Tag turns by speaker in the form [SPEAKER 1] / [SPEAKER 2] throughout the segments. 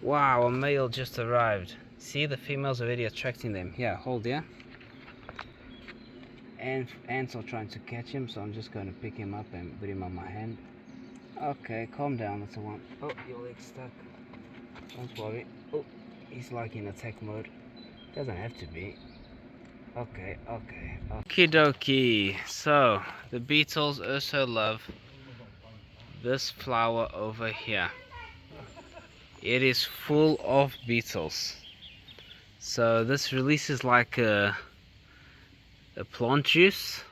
[SPEAKER 1] Wow, a male just arrived. See, the female's already attracting them. Yeah, hold, yeah. And ants are trying to catch him, so I'm just going to pick him up and put him on my hand. Okay, calm down, that's the one. Oh, your leg's stuck. Don't worry. Oh, he's like in attack mode. Doesn't have to be. Okay. Okie dokie. So, the beetles also love this flower over here. It is full of beetles. So this releases like a plant juice.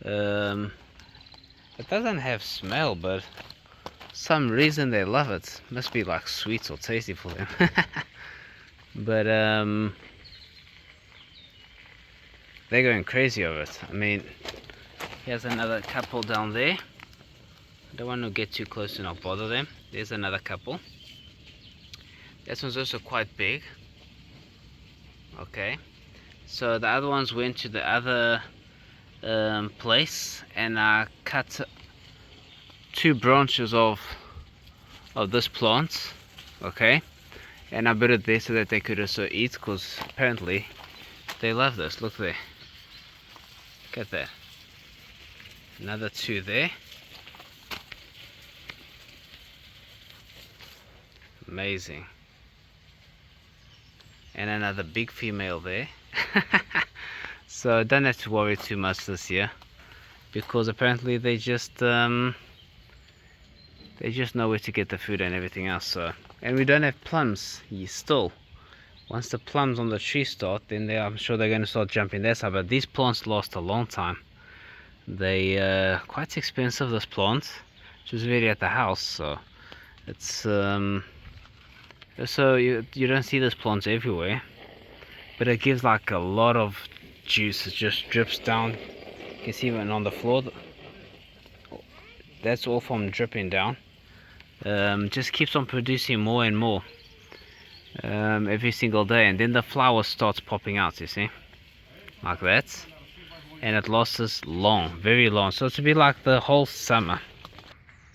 [SPEAKER 1] It doesn't have smell, but some reason they love it. Must be like sweet or tasty for them. But they're going crazy over it. I mean, here's another couple down there. I don't want to get too close and not bother them. There's another couple. This one's also quite big. Okay, so the other ones went to the other place, and I cut 2 branches of this plant. Okay, and I put it there so that they could also eat, because apparently they love this. Look there, look at that. Another 2 there. Amazing. And another big female there. So don't have to worry too much this year, because apparently they just know where to get the food and everything else. So, and we don't have plums still. Once the plums on the tree start, then I'm sure they're going to start jumping that side. But these plants last a long time. They quite expensive, this plant, which was really at the house. So it's so you don't see these plants everywhere, but it gives like a lot of juice. It just drips down. You can see even on the floor. That's all from dripping down. Just keeps on producing more and more every single day, and then the flower starts popping out. You see, like that, and it lasts long, very long. So to be like the whole summer.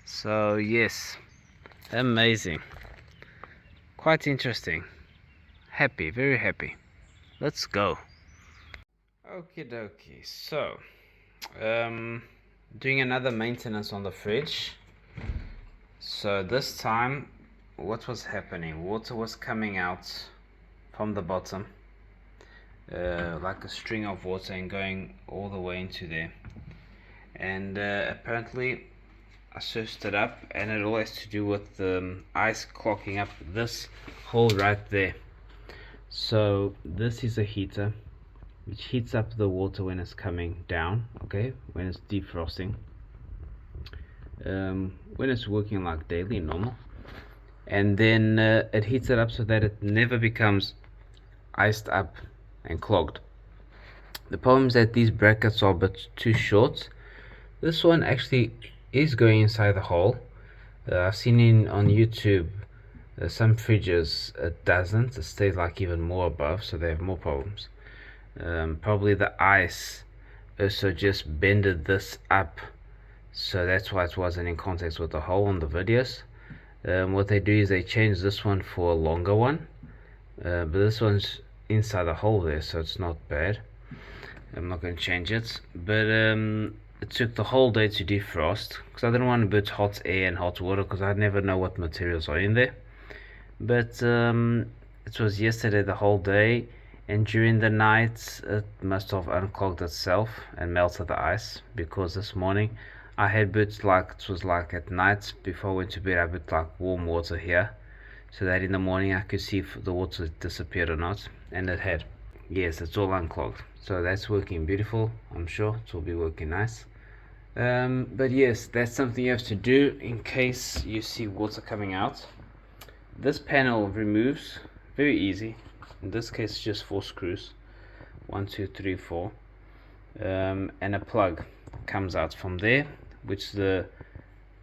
[SPEAKER 1] So yes, amazing. Quite interesting. Happy, very happy. Let's go. Okie dokie. So, doing another maintenance on the fridge. So this time, what was happening? Water was coming out from the bottom, like a string of water, and going all the way into there. And apparently, I searched it up, and it all has to do with the ice clogging up this hole right there. So this is a heater which heats up the water when it's coming down, okay, when it's defrosting, when it's working like daily normal, and then it heats it up so that it never becomes iced up and clogged. The problem is that these brackets are a bit too short. This one actually is going inside the hole. I've seen on YouTube some fridges it doesn't. It stays like even more above, so they have more problems. Probably the ice also just bended this up, so that's why it wasn't in contact with the hole on the videos. What they do is they change this one for a longer one, but this one's inside the hole there, so it's not bad. I'm not going to change it, but it took the whole day to defrost, because I didn't want to put hot air and hot water, because I never know what materials are in there. But it was yesterday the whole day, and during the night it must have unclogged itself and melted the ice, because this morning I had put, like, it was like at night before I went to bed, I put like warm water here, so that in the morning I could see if the water disappeared or not, and it had. Yes, it's all unclogged, so that's working beautiful. I'm sure it will be working nice. But yes, that's something you have to do in case you see water coming out. This panel removes very easy. In this case, it's just 4 screws, 1, 2, 3, 4, and a plug comes out from there, which the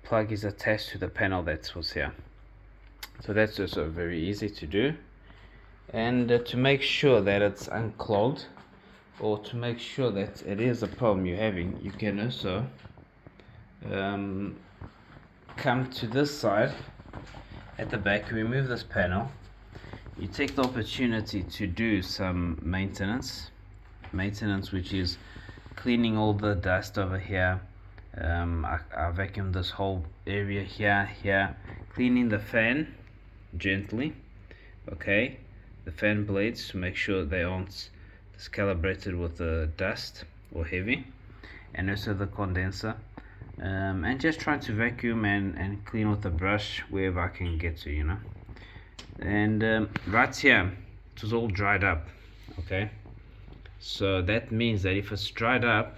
[SPEAKER 1] plug is attached to the panel that was here. So that's also very easy to do. And to make sure that it's unclogged, or to make sure that it is a problem you're having, you can also come to this side at the back, you remove this panel. You take the opportunity to do some maintenance, which is cleaning all the dust over here. I vacuumed this whole area here, cleaning the fan gently, okay, the fan blades, to make sure they aren't discalibrated with the dust or heavy, and also the condenser, and just trying to vacuum and clean with the brush wherever I can get to, you know. And right here it was all dried up, okay, so that means that if it's dried up,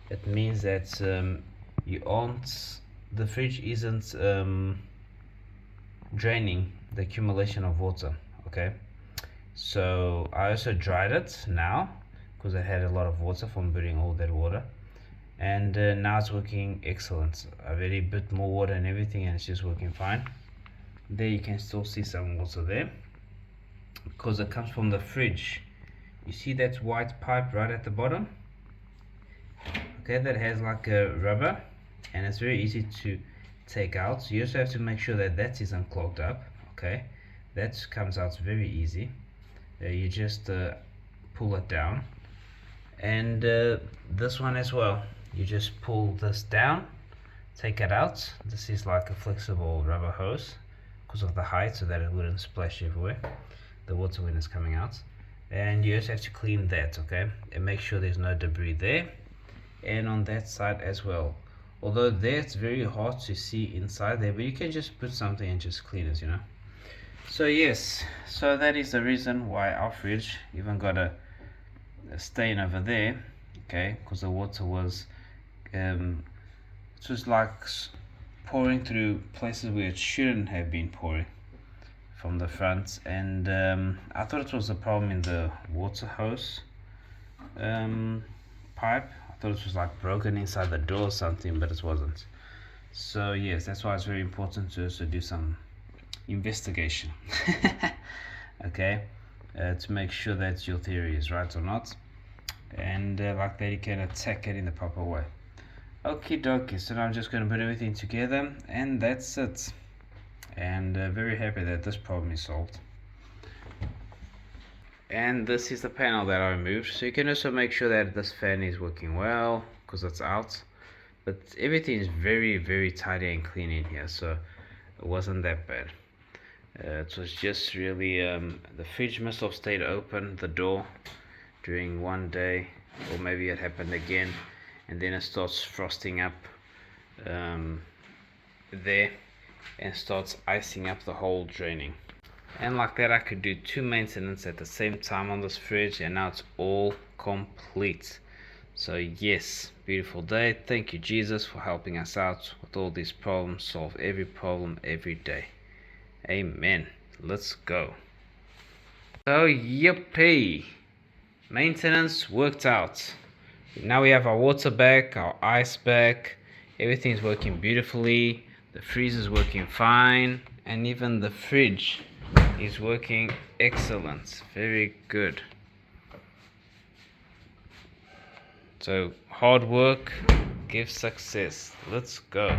[SPEAKER 1] it means that the fridge isn't draining the accumulation of water, okay. So I also dried it now because I had a lot of water from burning all that water, and now it's working excellent. I've already put more water and everything, and it's just working fine. There you can still see some water there because it comes from the fridge. You see that white pipe right at the bottom, okay, that has like a rubber, and it's very easy to take out. So you also have to make sure that that isn't clogged up, okay. That comes out very easy. You just pull it down, and this one as well, you just pull this down, take it out. This is like a flexible rubber hose because of the height, so that it wouldn't splash everywhere, the water when it's coming out. And you also have to clean that, okay, and make sure there's no debris there, and on that side as well. Although there it's very hard to see inside there, but you can just put something and just clean it, you know. So yes, so that is the reason why our fridge even got a stain over there, okay, because the water was it was like pouring through places where it shouldn't have been pouring from the front. And I thought it was a problem in the water hose pipe. I thought it was like broken inside the door or something, but it wasn't. So yes, that's why it's very important to also do some investigation okay, to make sure that your theory is right or not, and like that you can attack it in the proper way. Okie dokie, so now I'm just going to put everything together, and that's it. And very happy that this problem is solved. And this is the panel that I removed, so you can also make sure that this fan is working well because it's out, but everything is very, very tidy and clean in here, so it wasn't that bad. It was just really the fridge must have stayed open, the door, during one day, or maybe it happened again, and then it starts frosting up there and starts icing up the whole draining. And like that I could do 2 maintenance at the same time on this fridge, and now it's all complete. So yes, beautiful day. Thank you Jesus for helping us out with all these problems. Solve every problem every day. Amen. Let's go. So yippee, maintenance worked out. Now we have our water back, our ice back, everything's working beautifully, the freezer is working fine, and even the fridge is working excellent. Very good. So hard work gives success. Let's go.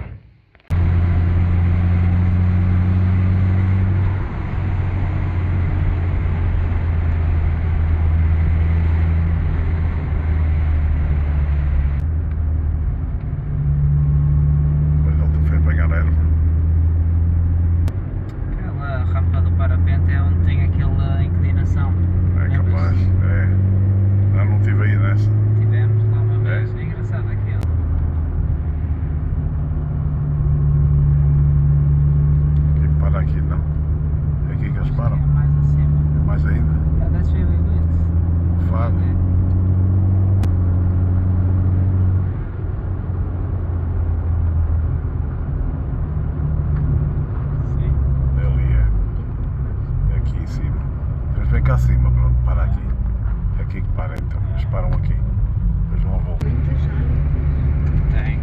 [SPEAKER 2] Cá acima, pronto, para aqui. É aqui que para então. Eles param aqui. Depois vão a volta.
[SPEAKER 1] Tem.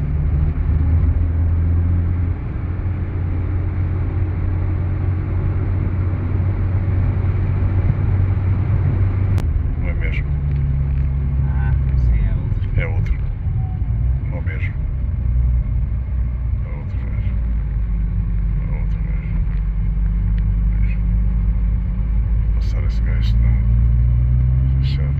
[SPEAKER 2] Não é mesmo?
[SPEAKER 1] Ah, sim, é outro.
[SPEAKER 2] É outro. Não é mesmo? É outro mesmo. É outro mesmo. esse gajo não. Fechado.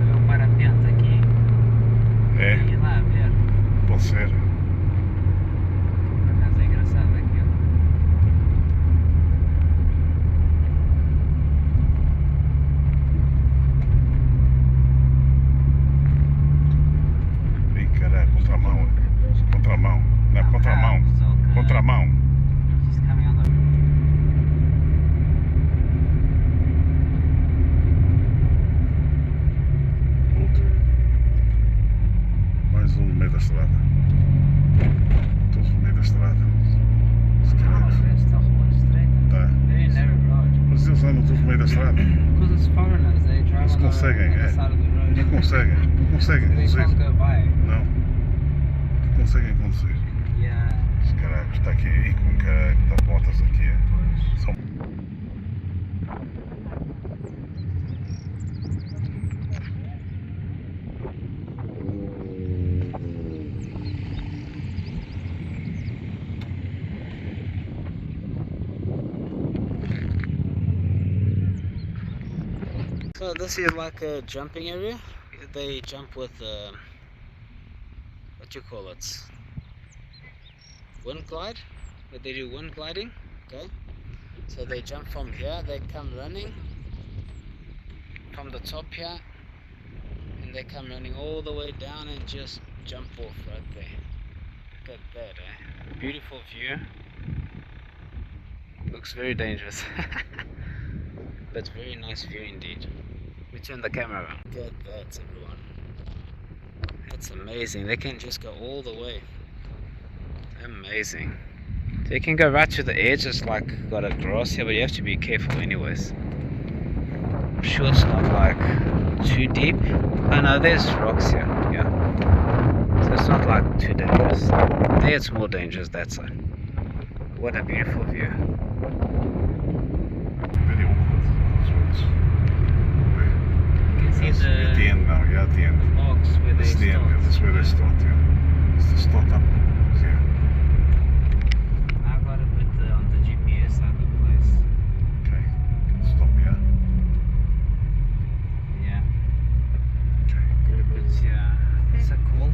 [SPEAKER 1] Olha o parapente aqui.
[SPEAKER 2] É?
[SPEAKER 1] E lá a ver.
[SPEAKER 2] Pode ser.
[SPEAKER 1] Por acaso é engraçado aquilo.
[SPEAKER 2] Ih, caralho, contramão. Contramão. Não, contramão. Contramão.
[SPEAKER 1] She's coming on the...
[SPEAKER 2] Outro. Mais um no meio da estrada. Todos no meio da estrada. Se
[SPEAKER 1] Não,
[SPEAKER 2] calhar.
[SPEAKER 1] o resto está rua estreita.
[SPEAKER 2] Tá.
[SPEAKER 1] Very narrow road.
[SPEAKER 2] Mas eles andam todos no meio da estrada.
[SPEAKER 1] Because it's foreigners, they drive
[SPEAKER 2] Eles
[SPEAKER 1] on
[SPEAKER 2] conseguem,
[SPEAKER 1] the
[SPEAKER 2] é.
[SPEAKER 1] side of the road.
[SPEAKER 2] Não conseguem. Não conseguem
[SPEAKER 1] They
[SPEAKER 2] conduzir.
[SPEAKER 1] can't go by.
[SPEAKER 2] Não. Não conseguem conduzir.
[SPEAKER 1] Yeah.
[SPEAKER 2] Esse caralho está aqui. Ih, com caralho, está botas aqui. É. São...
[SPEAKER 1] So this is like a jumping area. They jump with what you call it? Wind glide. Where they do wind gliding. Okay. So they jump from here. They come running from the top here, and they come running all the way down and just jump off right there. Look at that. Eh? Beautiful view. Looks very dangerous. But very nice view indeed. We turn the camera around. Look at that, everyone. That's amazing. They can just go all the way. Amazing. So you can go right to the edge. It's like got a grass here, but you have to be careful anyways. I'm sure it's not like too deep. Oh no, there's rocks here. Yeah. So it's not like too dangerous. There it's more dangerous that side. What a beautiful view.
[SPEAKER 2] Very awkward. Those roads.
[SPEAKER 1] You can see
[SPEAKER 2] Yes, at the end now, yeah, at the end.
[SPEAKER 1] marks where they
[SPEAKER 2] That's the end, yeah,
[SPEAKER 1] start.
[SPEAKER 2] that's where they start, yeah. It's the start up, yeah.
[SPEAKER 1] I've got to put on the GPS at the place.
[SPEAKER 2] Okay, stop, yeah.
[SPEAKER 1] Yeah.
[SPEAKER 2] Okay, good.
[SPEAKER 1] But yeah, it's a cool.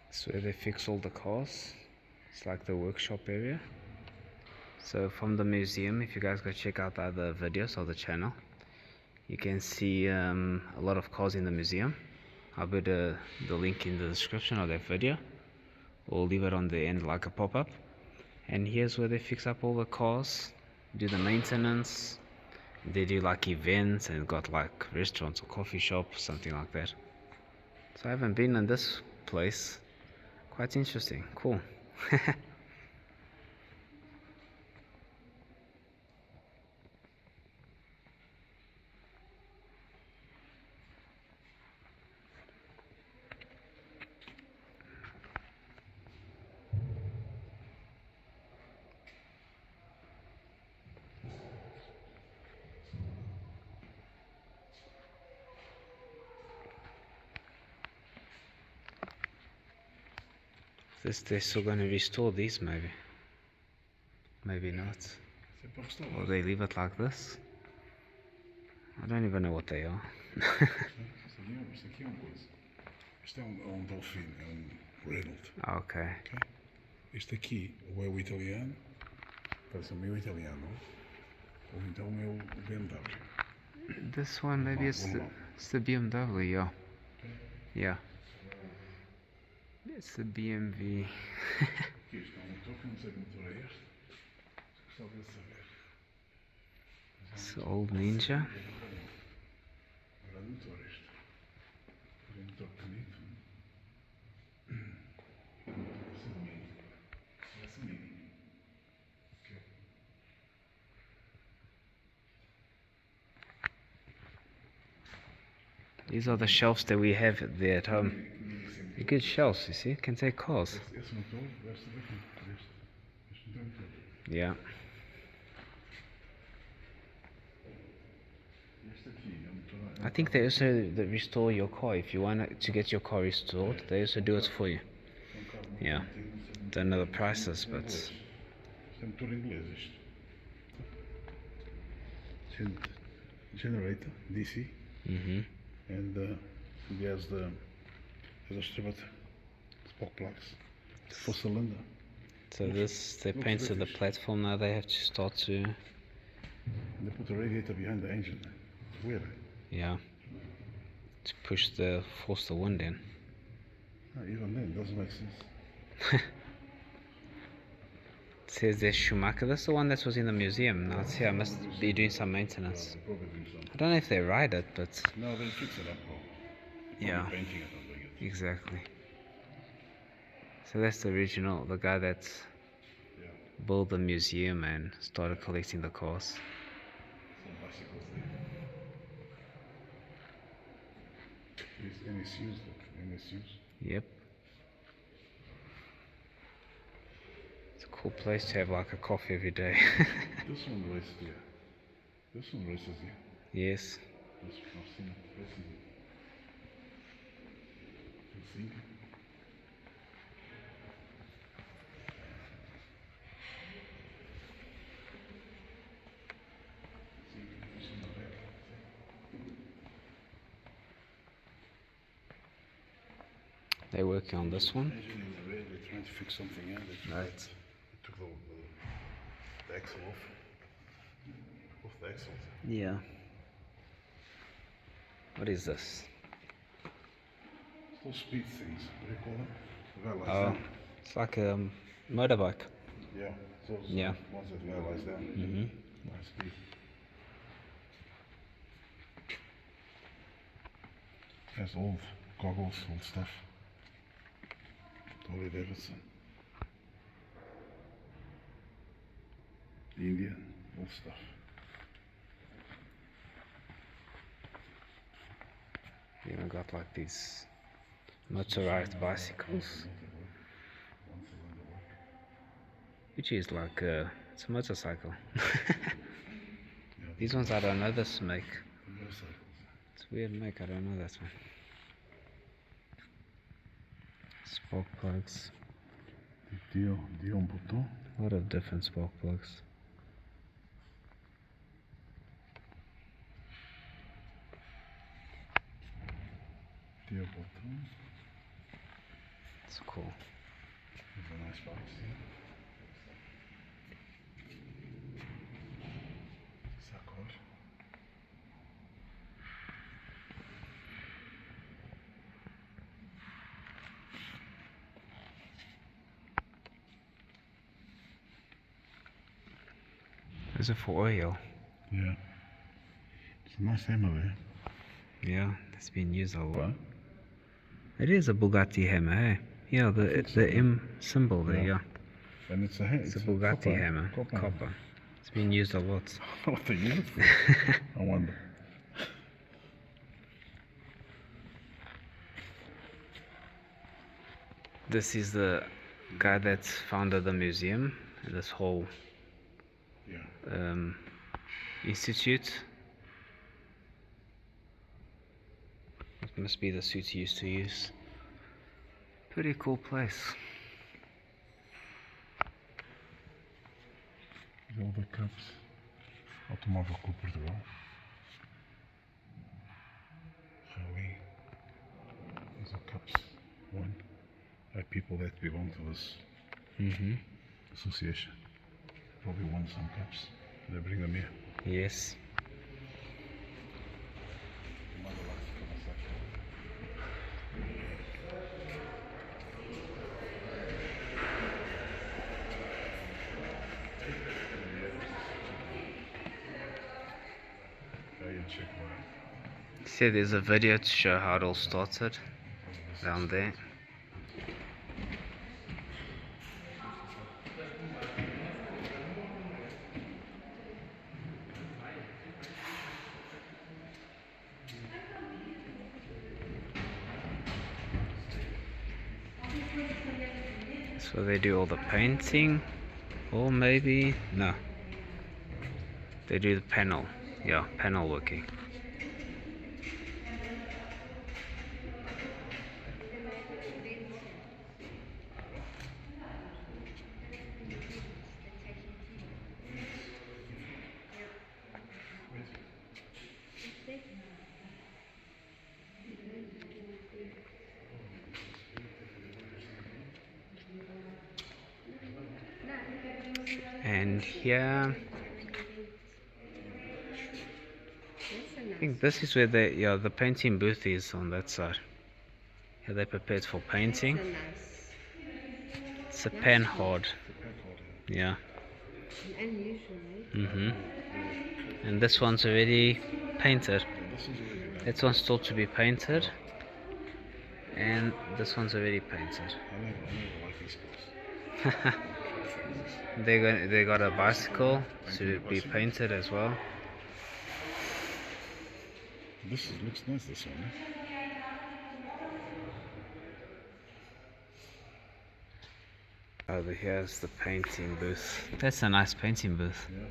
[SPEAKER 1] It's where they fix all the cars. It's like the workshop area. So from the museum, if you guys go check out the other videos of the channel, you can see a lot of cars in the museum. I'll put the link in the description of that video. We'll leave it on the end like a pop-up. And here's where they fix up all the cars, do the maintenance. They do like events and got like restaurants or coffee shop, something like that. So I haven't been in this place. Quite interesting. Cool. They're still going to restore these, maybe. Maybe not. Or they leave it like this. I don't even know what they are.
[SPEAKER 2] Isto aqui é uma coisa. Isto é um Dolphin, é Reynolds.
[SPEAKER 1] Okay.
[SPEAKER 2] Okay? Este aqui, ou é o italiano, parece o meu italiano, ou então é o BMW.
[SPEAKER 1] This one, maybe it's the BMW, yeah. Yeah. It's the BMW.
[SPEAKER 2] Aqui está um motor que não sei que motor é este. Gostava de saber.
[SPEAKER 1] It's old Ninja.
[SPEAKER 2] Grande motor este. Grande motor bonito. Esse é o mini. Esse é o mini. Okay.
[SPEAKER 1] These are the shelves that we have there at home. They're good shelves, you see. Can take cars.
[SPEAKER 2] Esse motor deve ser daqui. Este motor é todo.
[SPEAKER 1] Yeah.
[SPEAKER 2] Este aqui é um motor.
[SPEAKER 1] I think they also restore your car. If you want to get your car restored, they also do it for you. Yeah. Don't know the prices, but
[SPEAKER 2] Isto é motor inglês isto. Generator, DC. And he has the strip spark plugs. 4-cylinder.
[SPEAKER 1] so this they painted the platform now. They have to start to
[SPEAKER 2] They put a radiator behind the engine. It's weird.
[SPEAKER 1] yeah to force the wind in.
[SPEAKER 2] Even then, it doesn't make sense.
[SPEAKER 1] It says there's Schumacher. That's the one that was in the museum. Now it's here. I must be doing some maintenance.
[SPEAKER 2] Probably doing something.
[SPEAKER 1] I don't know if they ride it, but
[SPEAKER 2] No, they fix it up.
[SPEAKER 1] yeah,
[SPEAKER 2] Painting it or doing it.
[SPEAKER 1] exactly. So that's the original, the guy that
[SPEAKER 2] Yeah.
[SPEAKER 1] built the museum and started collecting the cars.
[SPEAKER 2] Some bicycles there. These NSUs, look. NSUs.
[SPEAKER 1] Yep. It's a cool place to have like a coffee every day.
[SPEAKER 2] This one races here. This one races here.
[SPEAKER 1] Yes.
[SPEAKER 2] This one, I've seen it racing. Scenic.
[SPEAKER 1] They're working on this one.
[SPEAKER 2] Engine in the rear, they're trying to fix something out.
[SPEAKER 1] Right.
[SPEAKER 2] They took the axle off. Off the axles.
[SPEAKER 1] Yeah. What is this?
[SPEAKER 2] Those speed things, what do you call them? Vallies
[SPEAKER 1] Oh,
[SPEAKER 2] down.
[SPEAKER 1] it's like a motorbike.
[SPEAKER 2] Yeah, those
[SPEAKER 1] Yeah.
[SPEAKER 2] ones that vallies down. High speed. Has old goggles, old stuff. Harley Davidson. Indian, old stuff.
[SPEAKER 1] You even got like these motorized bicycles, which is like it's a motorcycle. These ones I don't know this make.
[SPEAKER 2] Motorcycles.
[SPEAKER 1] It's weird make, I don't know that one. Spark plugs.
[SPEAKER 2] Dio un botão.
[SPEAKER 1] A lot of different spark plugs.
[SPEAKER 2] Dio botão.
[SPEAKER 1] It's cool.
[SPEAKER 2] There's a nice box here. Sacoche.
[SPEAKER 1] Those are for oil.
[SPEAKER 2] Yeah. It's a nice hammer there.
[SPEAKER 1] Yeah, it's been used a lot.
[SPEAKER 2] What?
[SPEAKER 1] It is a Bugatti hammer, hey? Yeah, the M symbol there, yeah.
[SPEAKER 2] And it's a
[SPEAKER 1] It's a Bugatti hammer. Copper. It's been used a lot.
[SPEAKER 2] I don't know what they use it for. I wonder.
[SPEAKER 1] This is the guy that founded the museum, this whole
[SPEAKER 2] Yeah.
[SPEAKER 1] institute. It must be the suit he used to use. Pretty cool place.
[SPEAKER 2] All the cups. Automóvel Clube Portugal. Rally. These are cups. One. People that belong to this association. Probably won some cups. They bring them here.
[SPEAKER 1] Yes. See, there's a video to show how it all started down there. So they do all the painting, or maybe no, they do the panel. Yeah, panel working. And here, I think this is where the painting booth is on that side. Here they prepared for painting. It's a pan hard. Yeah. And this one's already painted. That one's still to be painted. And this one's already painted. They got a bicycle to be painted as well.
[SPEAKER 2] Looks nice, this one.
[SPEAKER 1] Over here is the painting booth. That's a nice painting booth.
[SPEAKER 2] Yeah.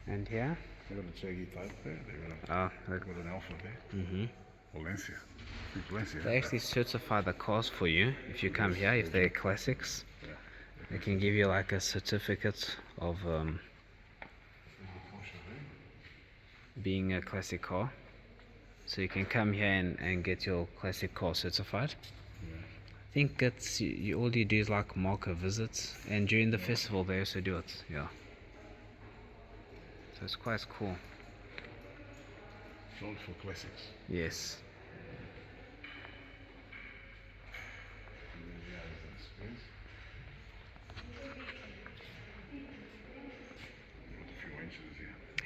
[SPEAKER 1] And here?
[SPEAKER 2] They got a Jaggy type there. They got an Alpha there. Valencia.
[SPEAKER 1] They actually certify the cars for you if you come here, if they're classics. They can give you like a certificate of being a classic car. So you can come here and get your classic car certified. I think it's all you do is like mark a visit, and during the festival they also do it. Yeah. So it's quite cool.
[SPEAKER 2] Sold for classics.
[SPEAKER 1] Yes.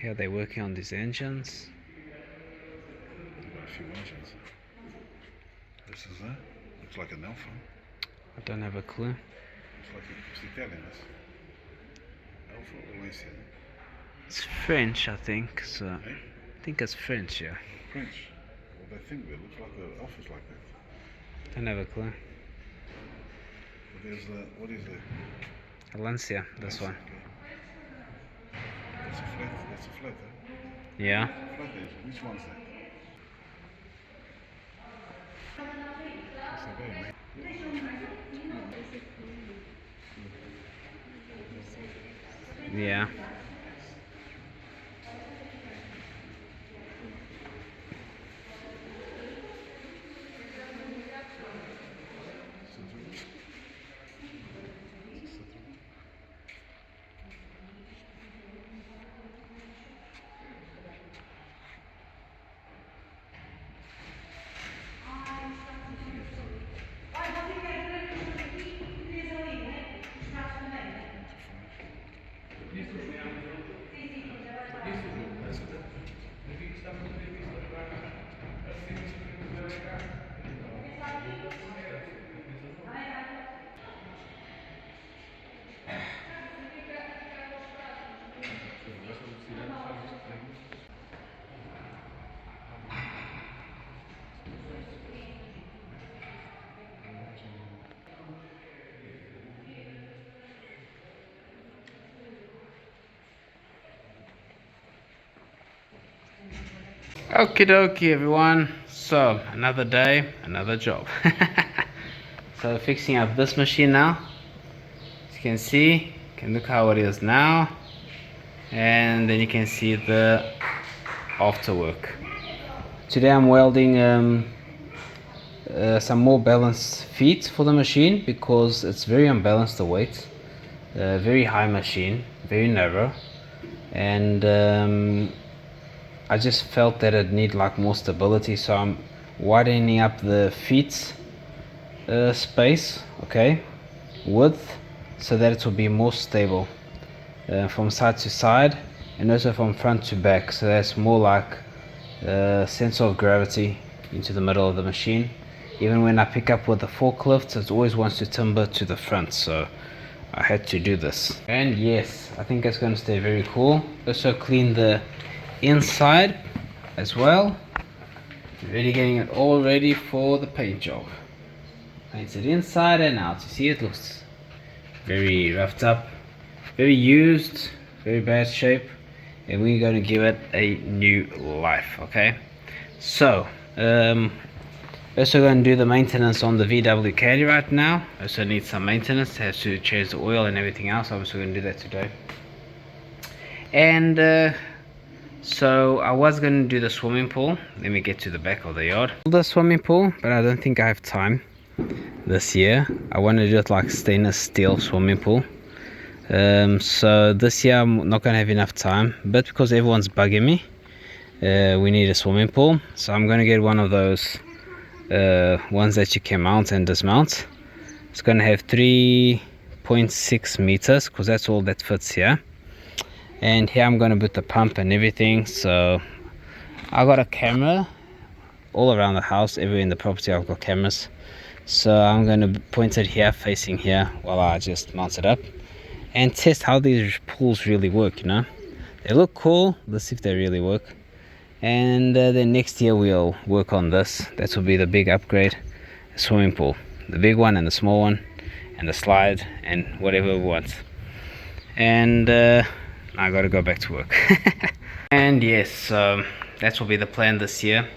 [SPEAKER 1] Here they're working on these engines.
[SPEAKER 2] Got a few engines. This is that. Looks like an Alpha.
[SPEAKER 1] I don't have a clue.
[SPEAKER 2] It's like it's Italian. Alpha Valencia.
[SPEAKER 1] It's French, I think. So I think it's French, yeah.
[SPEAKER 2] French. Well, they think it looks like the Alpha's like that.
[SPEAKER 1] Don't have a clue.
[SPEAKER 2] But there's what is it?
[SPEAKER 1] Valencia, this one.
[SPEAKER 2] Okay. That's a flat, eh?
[SPEAKER 1] Yeah.
[SPEAKER 2] Flat engine. Which one's that? That's a very nice.
[SPEAKER 1] Yeah. Okie dokie everyone, so another day, another job. So fixing up this machine now. As you can see, you can look how it is now, and then you can see the after work. Today I'm welding some more balanced feet for the machine because it's very unbalanced, the weight. Very high machine, very narrow, and I just felt that it need like more stability, so I'm widening up the feet space, okay, width, so that it will be more stable from side to side, and also from front to back, so that's more like center of gravity into the middle of the machine. Even when I pick up with the forklift, it always wants to timber to the front, so I had to do this. And yes, I think it's going to stay very cool. Also clean the inside as well. Really getting it all ready for the paint job. Paint it inside and out. You see, it looks very roughed up, very used, very bad shape, and we're going to give it a new life. Okay, so also going to do the maintenance on the VW Caddy right now. Also needs some maintenance, has to change the oil and everything else. I'm also going to do that today. And so I was going to do the swimming pool. Let me get to the back of the yard. The swimming pool, but I don't think I have time this year. I want to do it like stainless steel swimming pool. So this year I'm not going to have enough time, but because everyone's bugging me, we need a swimming pool. So I'm going to get one of those ones that you can mount and dismount. It's going to have 3.6 meters because that's all that fits here. And here I'm going to put the pump and everything. So I got a camera all around the house, everywhere in the property I've got cameras. So I'm going to point it here, facing here, while I just mount it up and test how these pools really work. You know, they look cool. Let's see if they really work. And then next year we'll work on this. That will be the big upgrade, the swimming pool, the big one and the small one, and the slide and whatever we want. And I gotta go back to work. And yes, that will be the plan this year.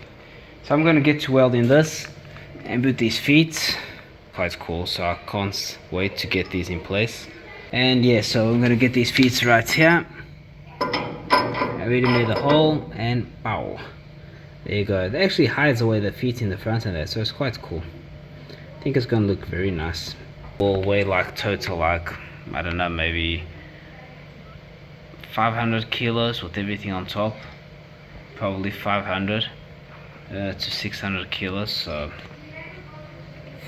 [SPEAKER 1] So I'm gonna get to welding this and put these feet. Quite cool, so I can't wait to get these in place. And yeah, so I'm gonna get these feet right here. I already made the hole, and pow, there you go. It actually hides away the feet in the front of that, so it's quite cool. I think it's gonna look very nice. Will weigh like total, like, I don't know, maybe 500 kilos with everything on top. Probably 500 to 600 kilos, so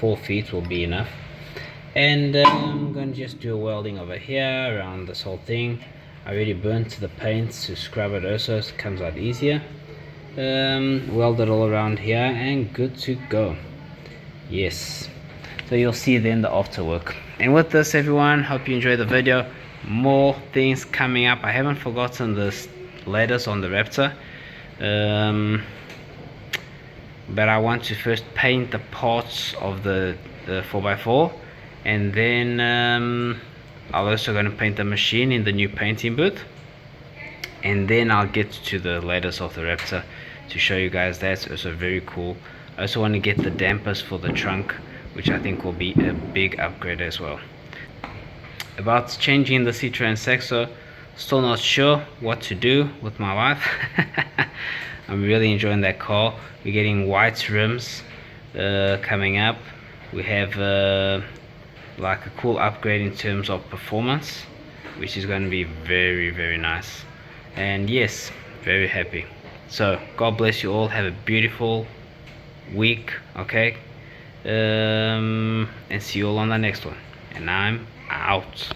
[SPEAKER 1] 4 feet will be enough. And I'm gonna just do a welding over here around this whole thing. I already burnt the paint to scrub it also, so it comes out easier. Weld it all around here and good to go. Yes, so you'll see then the after work. And with this, everyone, hope you enjoyed the video. More things coming up. I haven't forgotten the ladders on the Raptor, but I want to first paint the parts of the 4x4, and then I'm also going to paint the machine in the new painting booth, and then I'll get to the ladders of the Raptor to show you guys. That's also very cool. I also want to get the dampers for the trunk, which I think will be a big upgrade as well. About changing the Citroen Saxo, still not sure what to do with my wife. I'm really enjoying that car. We're getting white rims coming up. We have like a cool upgrade in terms of performance, which is going to be very, very nice. And yes, very happy. So God bless you all. Have a beautiful week, okay? And see you all on the next one. And I'm out.